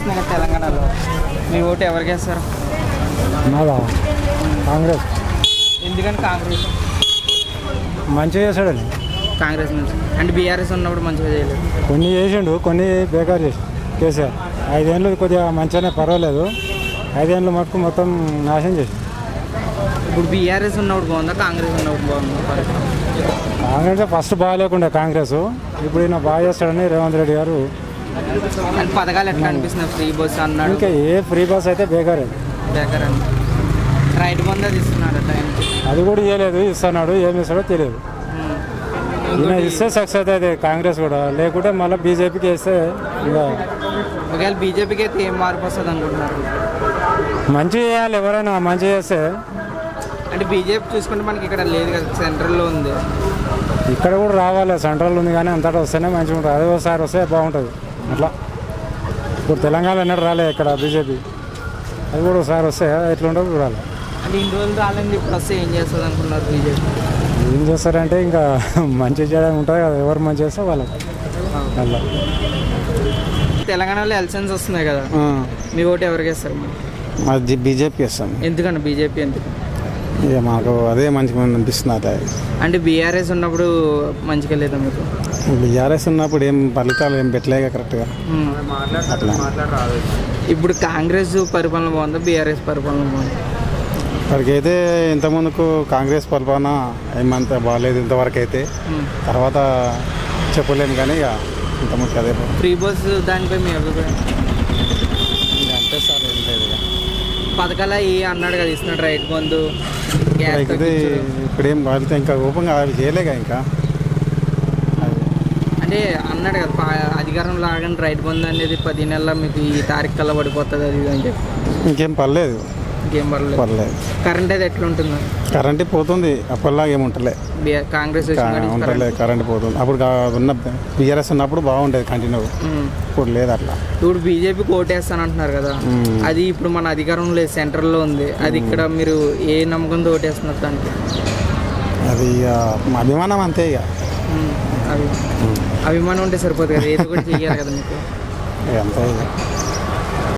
వస్తున్నాయి కదా తెలంగాణలో, మీ ఓటు ఎవరికి వేస్తారు? కాంగ్రెస్. ఎందుకని కాంగ్రెస్? మంచిగా చేశాడని. కాంగ్రెస్ నుంచి అంటే బీఆర్ఎస్ ఉన్నప్పుడు మంచిగా చేయలేదు. కొన్ని చేసిండు, కొన్ని బేకార్ చేసి కేసీఆర్. 5 ఏళ్ళు కొద్దిగా మంచిగానే పర్వాలేదు, 5 ఏళ్ళు మటుకు మొత్తం నాశనం చేసి. ఇప్పుడు బీఆర్ఎస్ ఉన్నప్పుడు బాగుందా, కాంగ్రెస్ ఉన్నప్పుడు బాగుందా? కాంగ్రెస్ ఫస్ట్ బాగాలేకుండా కాంగ్రెస్, ఇప్పుడు ఈయన బాగా చేస్తాడని రేవంత్ రెడ్డి గారు. అండ్ పథకాలు ఎట్లా అనిపిస్తున్నాయి? ఫ్రీ బస్ అన్నాడు. ఇంకా ఏ ఫ్రీ బస్ అయితే బేకారే. బేకార్ అని రైట్ బంద్ అది ఇస్తున్నాడు టైంకి. అది కూడా ఇవ్వలేదు, ఇస్తున్నాడు, ఏమి ఇస్తాడో తెలియదు. ఈయన ఇస్తే సక్సెస్ అయితే కాంగ్రెస్ కూడా, లేకుంటే మళ్ళీ బీజేపీకి వేస్తే ఇంకా. ఒకవేళ బీజేపీకి అయితే ఏం మార్పు వస్తుంది అనుకుంటున్నారు? మంచి చేయాలి, ఎవరైనా మంచి చేస్తే. అంటే బీజేపీ చూసుకుంటే మనకి ఇక్కడ లేదు కదా, సెంట్రల్లో ఉంది. ఇక్కడ కూడా రావాలి, సెంట్రల్ ఉంది కానీ అంతటా వస్తేనే మంచిగా ఉంటుంది. అదే ఒకసారి వస్తే బాగుంటుంది అట్లా. ఇప్పుడు తెలంగాణ ఎన్నడూ రాలేదు ఇక్కడ బీజేపీ, అది కూడా ఒకసారి వస్తే ఎట్లుంటుందో చూడాలి. అంటే ఇన్ని రోజులు రాలేదు, ఇప్పుడు వస్తే ఏం చేస్తుంది అనుకున్నారు బీజేపీ? ఏం చేస్తారంటే ఇంకా మంచి చేయడం ఉంటుంది కదా, ఎవరు మంచి చేస్తే వాళ్ళకి అలా. తెలంగాణలో ఎలక్షన్స్ వస్తున్నాయి కదా, మీ ఓటు ఎవరికి వేస్తారు? అది బీజేపీ వేస్తాం. ఎందుకండి బీజేపీ ఎందుకు? ఇక మాకు అదే మంచిగా అనిపిస్తుంది. అదే అంటే బీఆర్ఎస్ ఉన్నప్పుడు మంచిగా లేదా మీకు? బీఆర్ఎస్ ఉన్నప్పుడు ఏం ఫలితాలు ఏం పెట్టలేక కరెక్ట్గా అట్లా. ఇప్పుడు కాంగ్రెస్ పరిపాలన బాగుందా, బీఆర్ఎస్ పరిపాలన బాగుందా? ఇప్పటికైతే ఇంతకుముందుకు కాంగ్రెస్ పరిపాలన ఏమంత బాగాలేదు ఇంతవరకు అయితే. తర్వాత చెప్పలేము కానీ ఇక ఇంతకుముందుకు అదే. ఫ్రీ బస్ దానిపై మీ అభిప్రాయం? అంతే సార్, ఏం లేదు. పథకాలు ఏ అన్నాడు కదా, ఇస్తున్నాడు రైట్ బంధు. ఇప్పుడు ఏం వాళ్ళతో ఇంకా ఓపెన్గా అవి చేయలేక ఇంకా అంటే అన్నాడు కదా అధికారం లాగానే రైట్ బంధు అనేది 10 నెలల మీకు ఈ తారీఖు కల్లా పడిపోతుంది అది అని చెప్పి. ఇంకేం పర్లేదు. ఇంకేం పర్లేదు. కరెంట్ అయితే ఎట్లా ఉంటుంది? కరెంట్ పోతుంది, అప్పటిలాగా ఏముంటలే. కాంగ్రెస్ ఉంటలే, కరెంట్ పోతుంది. అప్పుడు ఉన్న బీఆర్ఎస్ ఉన్నప్పుడు బాగుండేది కంటిన్యూ, ఇప్పుడు లేదు అట్లా. ఇప్పుడు బీజేపీకి ఓటేస్తాను అంటున్నారు కదా, అది ఇప్పుడు మన అధికారం లేదు, సెంట్రల్లో ఉంది. అది ఇక్కడ మీరు ఏ నమ్మకంతో ఓటేస్తున్నారు దానికి? అది అభిమానం అంతే. ఇక అభిమానం ఉంటే సరిపోదు కదా, ఏదో కూడా చెయ్యాలి కదా మీకు. అంతే.